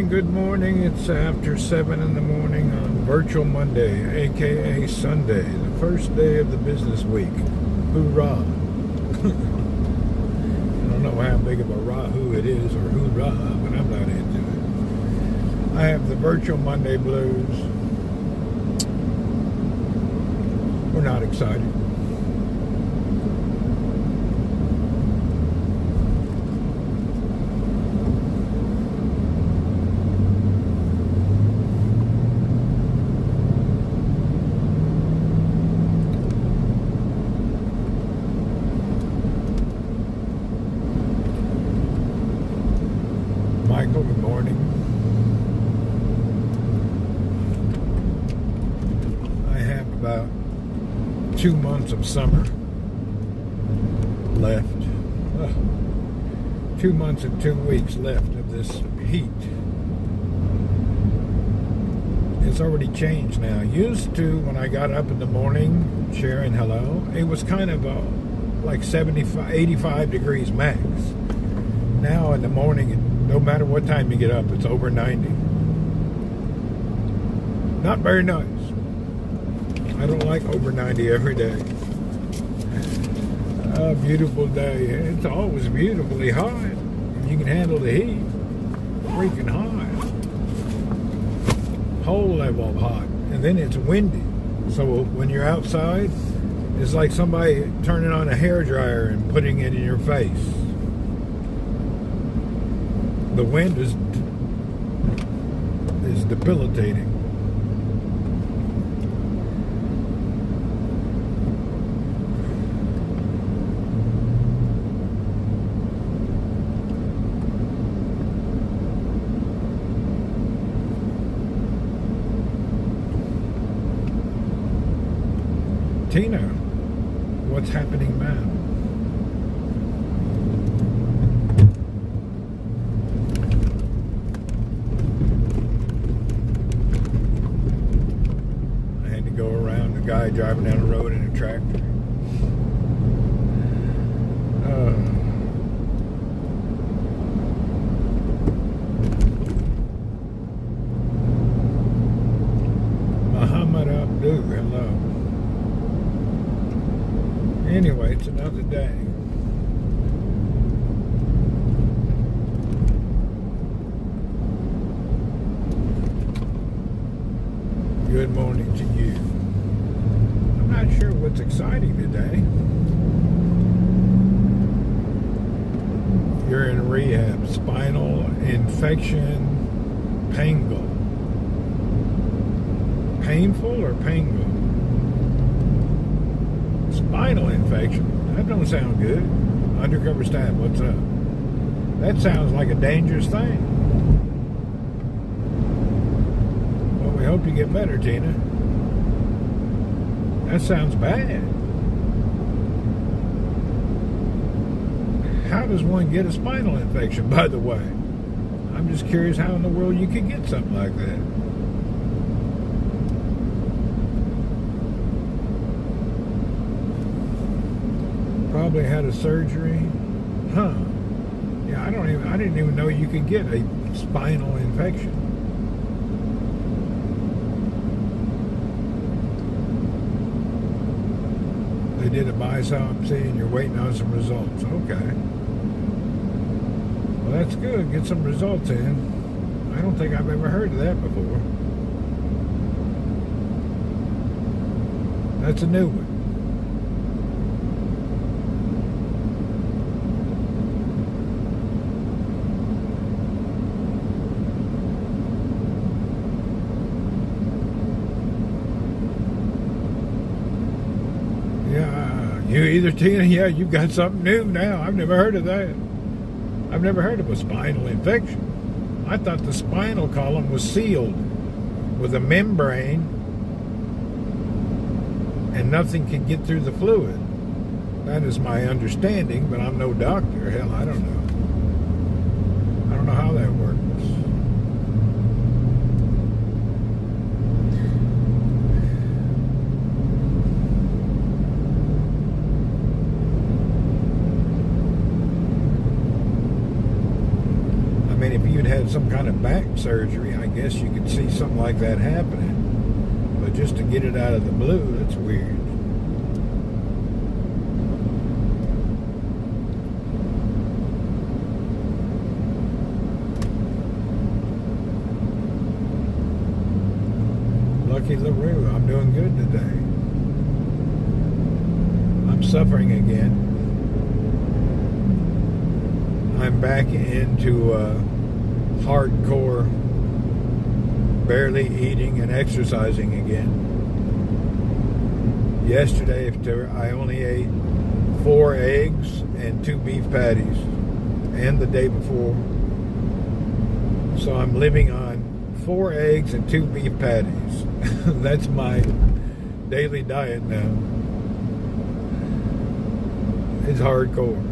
good morning. It's after 7 in the morning on Virtual Monday, aka Sunday, the first day of the business week. Hoorah. I don't know how big of a rahoo it is or hoorah, but I'm not into it. I have the Virtual Monday blues. We're not excited. Michael, good morning. I have about 2 months of summer left. 2 months and 2 weeks left of this heat. It's already changed now. Used to, when I got up in the morning, Sharon, hello, it was kind of like 75, 85 degrees max. Now in the morning, no matter what time you get up, it's over 90. Not very nice. I don't like over 90 every day. A beautiful day. It's always beautifully hot. If you can handle the heat, freaking hot. Whole level of hot. And then it's windy. So when you're outside, it's like somebody turning on a hairdryer and putting it in your face. The wind is debilitating. Tina, what's happening now? Guy driving down the road in a tractor. Muhammad Abdu, hello. Anyway, it's another day. Good morning to you. I'm not sure what's exciting today. You're in rehab. Spinal infection. Pangle. Painful or pangle? Spinal infection. That don't sound good. Undercover staff, what's up? That sounds like a dangerous thing. Well, we hope you get better, Tina. That sounds bad. How does one get a spinal infection, by the way? I'm just curious how in the world you could get something like that. Probably had a surgery. Huh. Yeah, I didn't even know you could get a spinal infection. They did a biopsy and you're waiting on some results. Okay. Well, that's good. Get some results in. I don't think I've ever heard of that before. That's a new one. You either, Tina, yeah, you've got something new now. I've never heard of that. I've never heard of a spinal infection. I thought the spinal column was sealed with a membrane and nothing can get through the fluid. That is my understanding, but I'm no doctor. Hell, I don't know. I don't know how that works. had some kind of back surgery, I guess you could see something like that happening. But just to get it out of the blue, that's weird. Lucky LaRue, I'm doing good today. I'm suffering again. I'm back into hardcore barely eating and exercising again. Yesterday I only ate 4 eggs and 2 beef patties, and the day before. So I'm living on 4 eggs and 2 beef patties. That's my daily diet now. It's hardcore.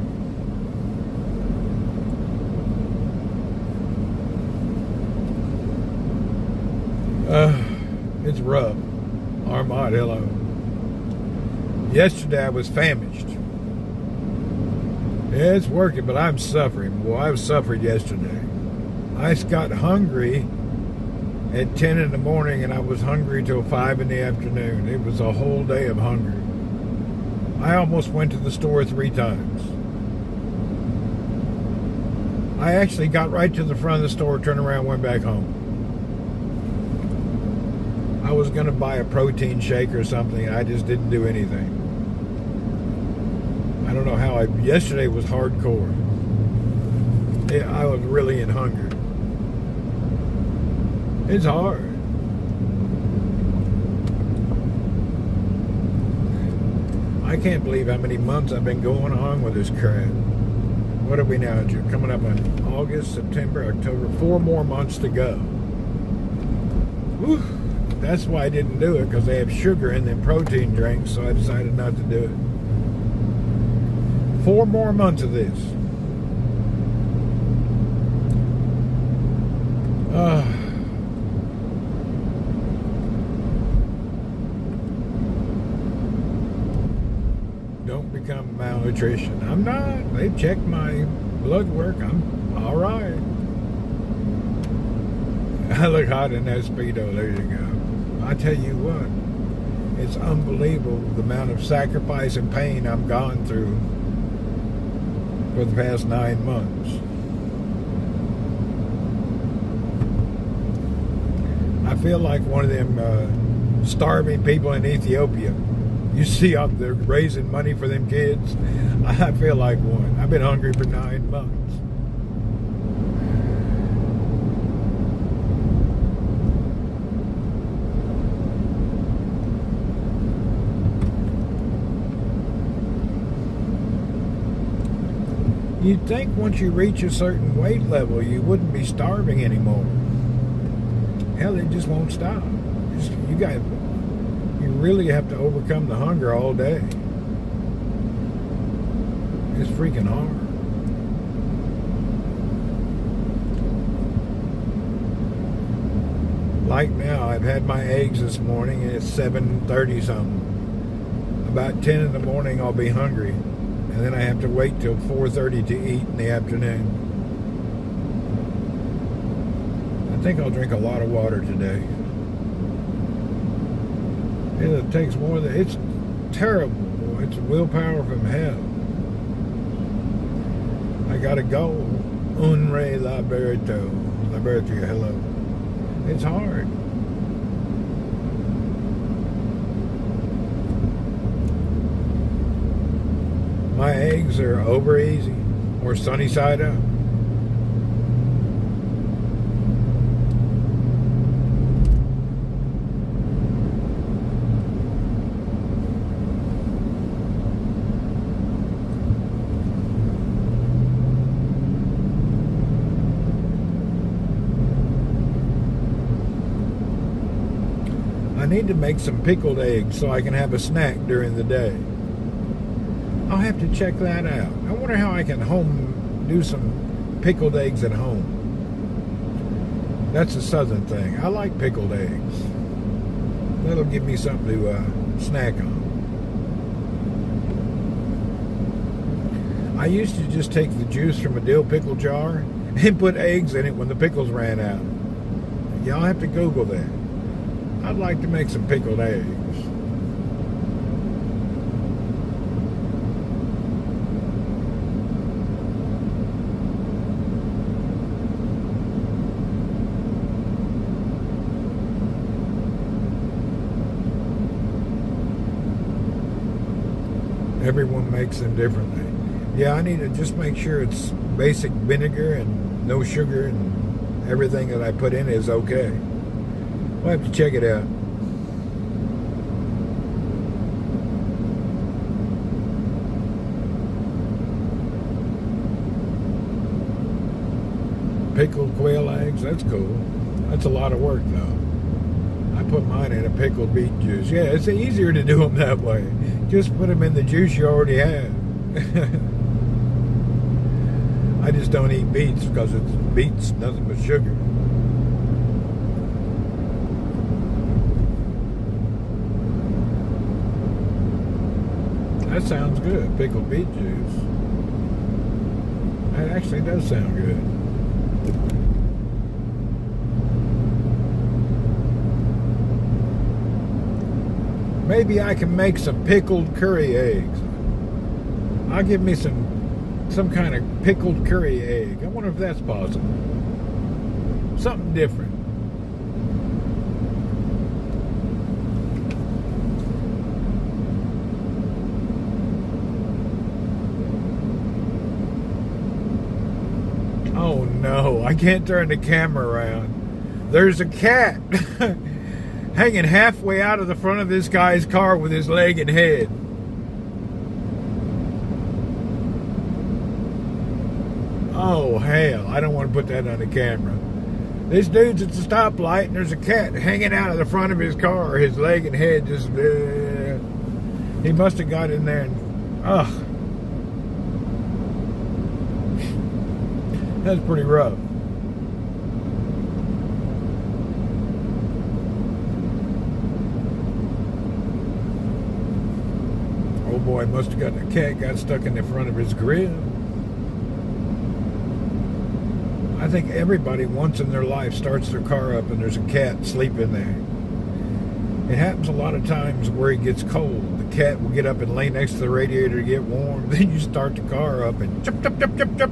It's rough. Armand, hello. Yesterday I was famished. Yeah, it's working, but I'm suffering. Well, I suffered yesterday. I got hungry at 10 in the morning, and I was hungry till 5 in the afternoon. It was a whole day of hunger. I almost went to the store 3 times. I actually got right to the front of the store, turned around, went back home. I was going to buy a protein shake or something. I just didn't do anything. I don't know how yesterday was hardcore. I was really in hunger. It's hard. I can't believe how many months I've been going on with this crap. What are we now? Coming up on August, September, October. 4 more months to go. Whew. That's why I didn't do it, because they have sugar in them protein drinks, so I decided not to do it. 4 more months of this. Don't become malnutrition. I'm not. They checked my blood work. I'm all right. I look hot in that Speedo. There you go. I tell you what, it's unbelievable the amount of sacrifice and pain I've gone through for the past 9 months. I feel like one of them starving people in Ethiopia. You see how they're raising money for them kids? I feel like one. I've been hungry for 9 months. You'd think once you reach a certain weight level, you wouldn't be starving anymore. Hell, it just won't stop. You really have to overcome the hunger all day. It's freaking hard. Like now, I've had my eggs this morning, and it's 7:30 something. About 10 in the morning, I'll be hungry. And then I have to wait till 4:30 to eat in the afternoon. I think I'll drink a lot of water today. It takes more than... It's terrible, boy. It's willpower from hell. I gotta go. Unre Liberto. Liberto, hello. It's hard. My eggs are over easy or sunny side up. I need to make some pickled eggs so I can have a snack during the day. I'll have to check that out. I wonder how I can do some pickled eggs at home. That's a southern thing. I like pickled eggs. That'll give me something to snack on. I used to just take the juice from a dill pickle jar and put eggs in it when the pickles ran out. Y'all have to Google that. I'd like to make some pickled eggs. Everyone makes them differently. Yeah, I need to just make sure it's basic vinegar and no sugar, and everything that I put in is okay. We'll have to check it out. Pickled quail eggs, that's cool. That's a lot of work though. I put mine in a pickled beet juice. Yeah, it's easier to do them that way. Just put them in the juice you already have. I just don't eat beets because beets nothing but sugar. That sounds good, pickled beet juice. That actually does sound good. Maybe I can make some pickled curry eggs. I'll give me some kind of pickled curry egg. I wonder if that's possible. Something different. Oh no, I can't turn the camera around. There's a cat hanging halfway out of the front of this guy's car with his leg and head. Oh hell, I don't want to put that on the camera. This dude's at the stoplight and there's a cat hanging out of the front of his car, his leg and head just he must have got in there and that's pretty rough. Oh boy, must have gotten a cat got stuck in the front of his grill. I think everybody once in their life starts their car up and there's a cat sleeping there. It happens a lot of times where it gets cold. The cat will get up and lay next to the radiator to get warm. Then you start the car up and chup, chup, chup, chup, chup.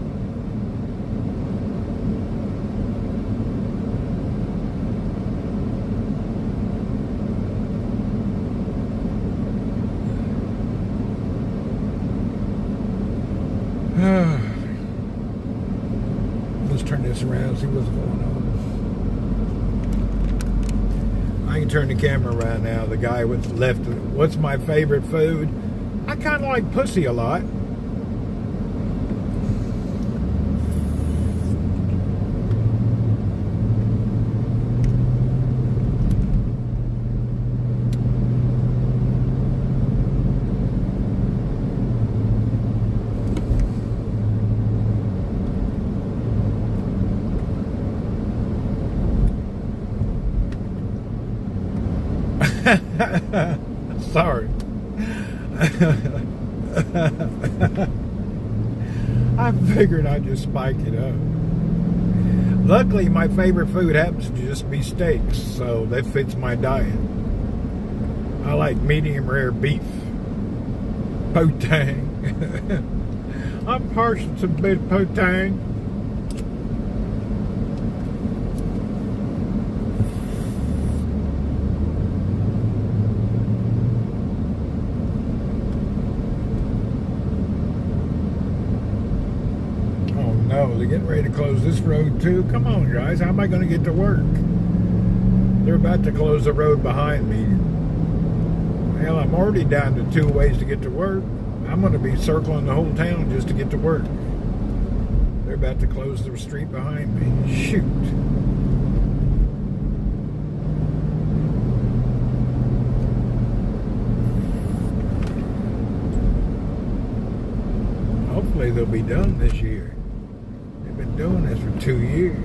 Let's turn this around and see what's going on. I can turn the camera around now. The guy with left. What's my favorite food? I kind of like pussy a lot. Sorry. I figured I'd just spike it up. Luckily, my favorite food happens to just be steaks, so that fits my diet. I like medium rare beef. Potang. I'm partial to a bit of potang. No, they're getting ready to close this road too. Come on, guys. How am I going to get to work? They're about to close the road behind me. Hell, I'm already down to 2 ways to get to work. I'm going to be circling the whole town just to get to work. They're about to close the street behind me. Shoot. Hopefully they'll be done this year. Been doing this for 2 years.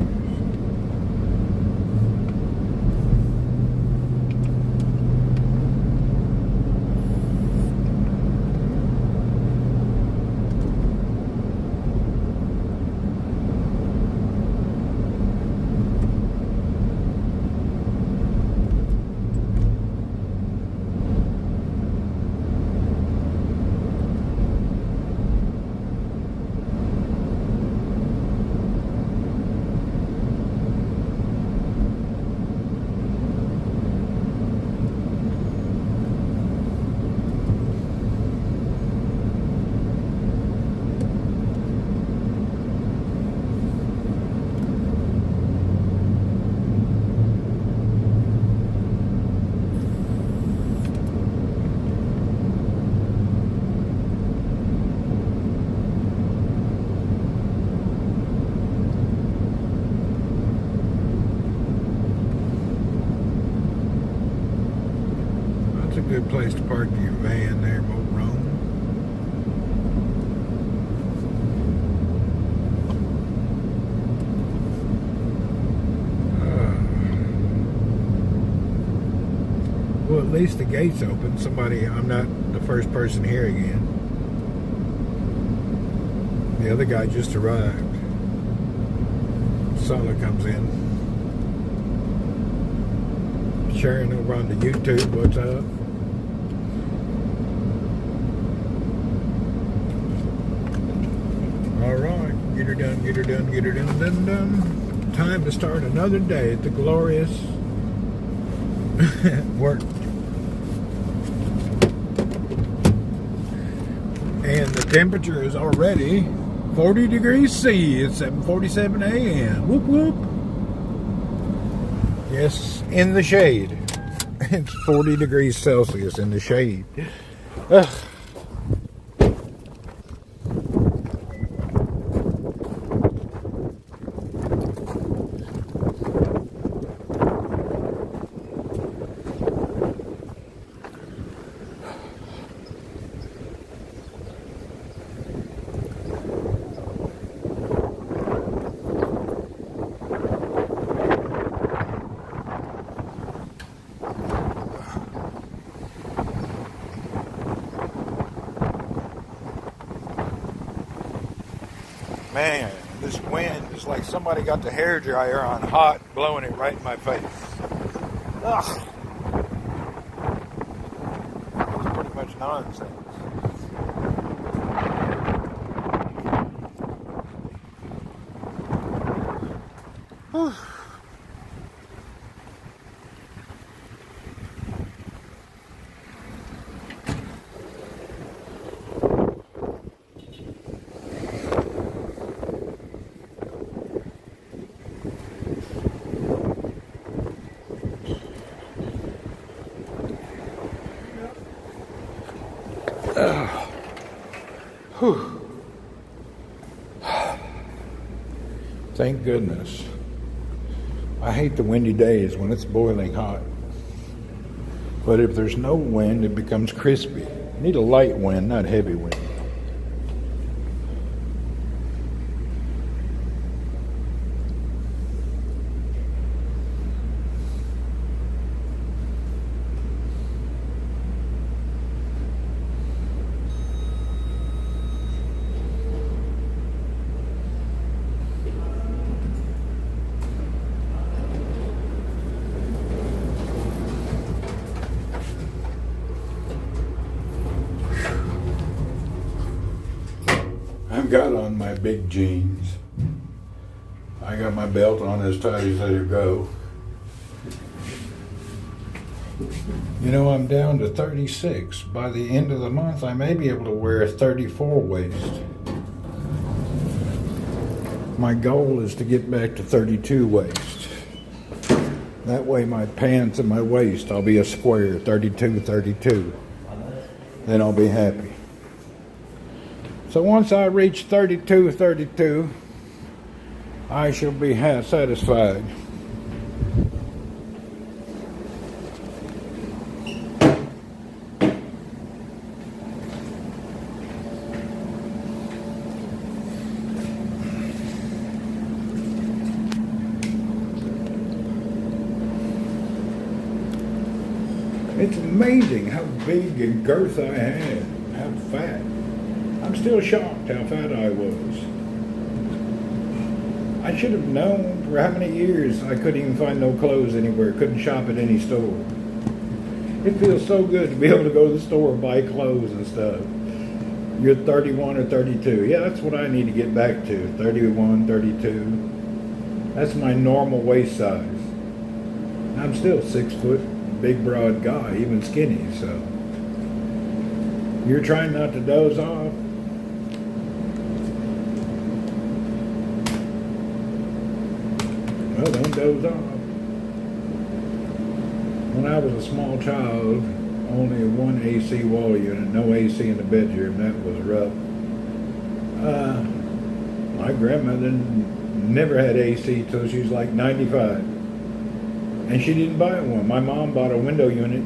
It's a good place to park your van there, Mo Rome. Well, at least the gate's open. I'm not the first person here again. The other guy just arrived. Sala comes in. Sharing over on the YouTube, what's up? Alright, get her done, get her done, get her done, done. Time to start another day at the glorious work. And the temperature is already 40 degrees C. It's 7:47 a.m. Whoop whoop. Yes, in the shade. It's 40 degrees Celsius in the shade. Ugh. Man, this wind is like somebody got the hairdryer on hot, blowing it right in my face. Ugh. It's pretty much nonsense. Whew. Whew. Thank goodness. I hate the windy days when it's boiling hot. But if there's no wind, it becomes crispy. You need a light wind, not heavy wind. I've got on my big jeans. I got my belt on as tight as it'll go. You know, I'm down to 36. By the end of the month, I may be able to wear a 34 waist. My goal is to get back to 32 waist. That way my pants and my waist, I'll be a square, 32, 32. Then I'll be happy. So once I reach 32, 32, I shall be satisfied. It's amazing how big and girth I had, how fat. I'm still shocked how fat I was. I should have known for how many years I couldn't even find no clothes anywhere, couldn't shop at any store. It feels so good to be able to go to the store and buy clothes and stuff. You're 31 or 32. Yeah, that's what I need to get back to, 31, 32. That's my normal waist size. I'm still 6 foot, big broad guy, even skinny, so. You're trying not to doze off? Well, don't doze off. When I was a small child, only one AC wall unit, no AC in the bedroom. That was rough. My grandmother never had AC till she was like 95. And she didn't buy one. My mom bought a window unit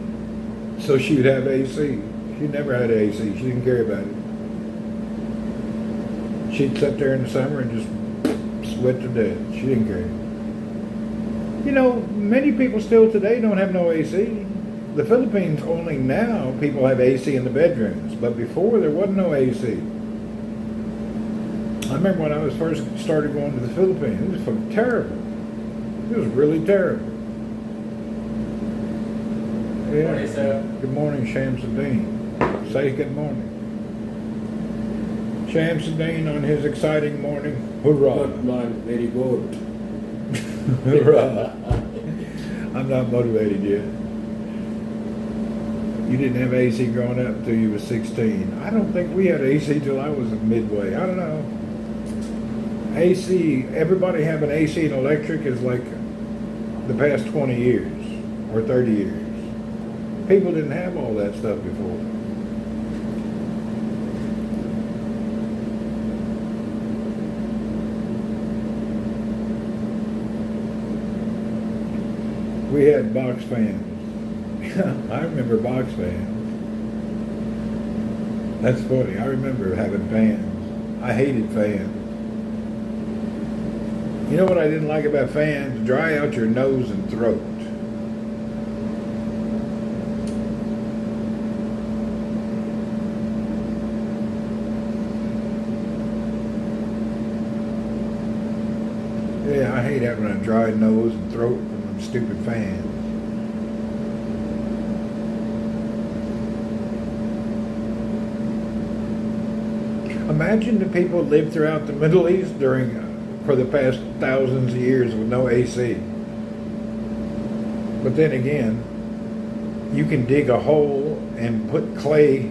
so she would have AC. She never had AC. She didn't care about it. She'd sit there in the summer and just sweat to death. She didn't care. You know, many people still today don't have no AC. The Philippines, only now people have AC in the bedrooms, but before there wasn't no AC. I remember when I was first started going to the Philippines, it was fucking terrible. It was really terrible. Yeah. Good morning, sir. Good morning, Shamsuddin. Say good morning. Shamsuddin on his exciting morning. Hoorah. Good morning, very good. Hoorah. I'm not motivated yet. You didn't have AC growing up until you were 16. I don't think we had AC till I was midway. I don't know. AC, everybody having AC and electric is like the past 20 years or 30 years. People didn't have all that stuff before. We had box fans. I remember box fans. That's funny. I remember having fans. I hated fans. You know what I didn't like about fans? Dry out your nose and throat. Yeah, I hate having a dry nose and throat from them stupid fans. Imagine the people that lived throughout the Middle East for the past thousands of years with no AC. But then again, you can dig a hole and put clay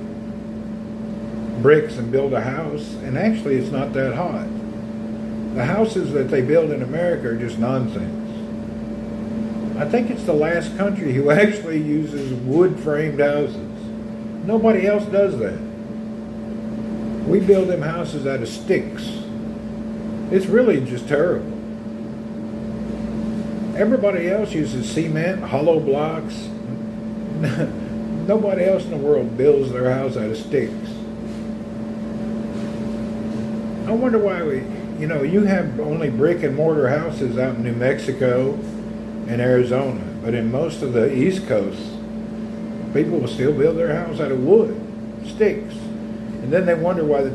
bricks and build a house, and actually it's not that hot. The houses that they build in America are just nonsense. I think it's the last country who actually uses wood-framed houses. Nobody else does that. We build them houses out of sticks. It's really just terrible. Everybody else uses cement, hollow blocks. Nobody else in the world builds their house out of sticks. I wonder why you have only brick and mortar houses out in New Mexico and Arizona, but in most of the East Coast, people will still build their house out of wood, sticks. And then they wonder why the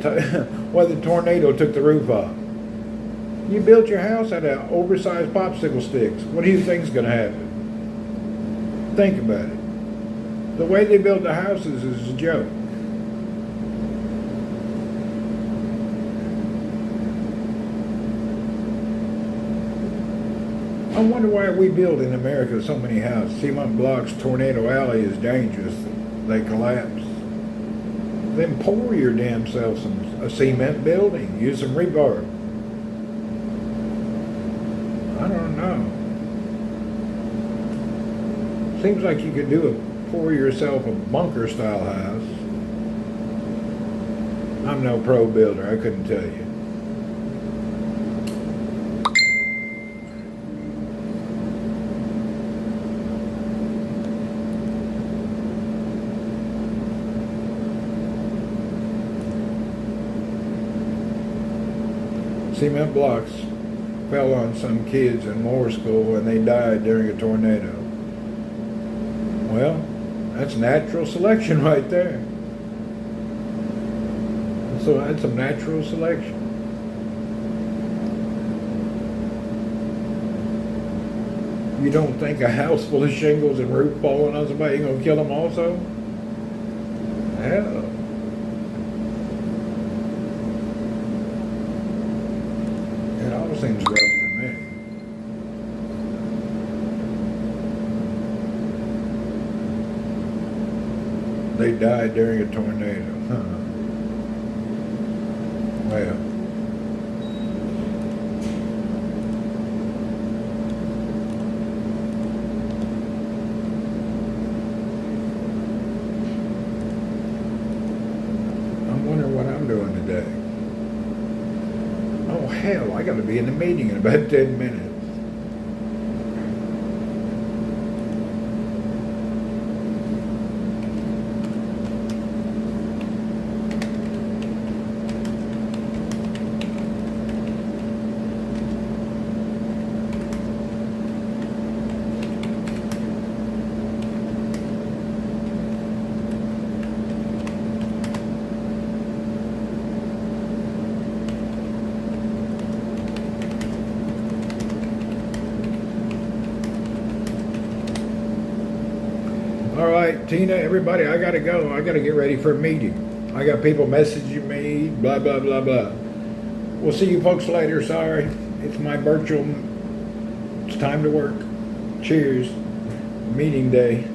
tornado took the roof off. You built your house out of oversized popsicle sticks. What do you think is going to happen? Think about it. The way they build the houses is a joke. I wonder why we build in America so many houses. Cement blocks, Tornado Alley is dangerous. They collapse. Then pour your damn self a cement building. Use some rebar. I don't know. Seems like you could pour yourself a bunker style house. I'm no pro builder, I couldn't tell you. Cement blocks fell on some kids in Moore School and they died during a tornado. Well, that's natural selection right there. So that's some natural selection. You don't think a house full of shingles and roof falling on somebody ain't gonna kill them also? Hell. It all seems rough to me. They died during a tornado. Huh. Well. I'm wondering what I'm doing today. Oh hell, I gotta be in the meeting in about 10 minutes. All right, Tina, everybody, I got to go. I got to get ready for a meeting. I got people messaging me, blah, blah, blah, blah. We'll see you folks later. Sorry. It's my virtual. It's time to work. Cheers. Meeting day.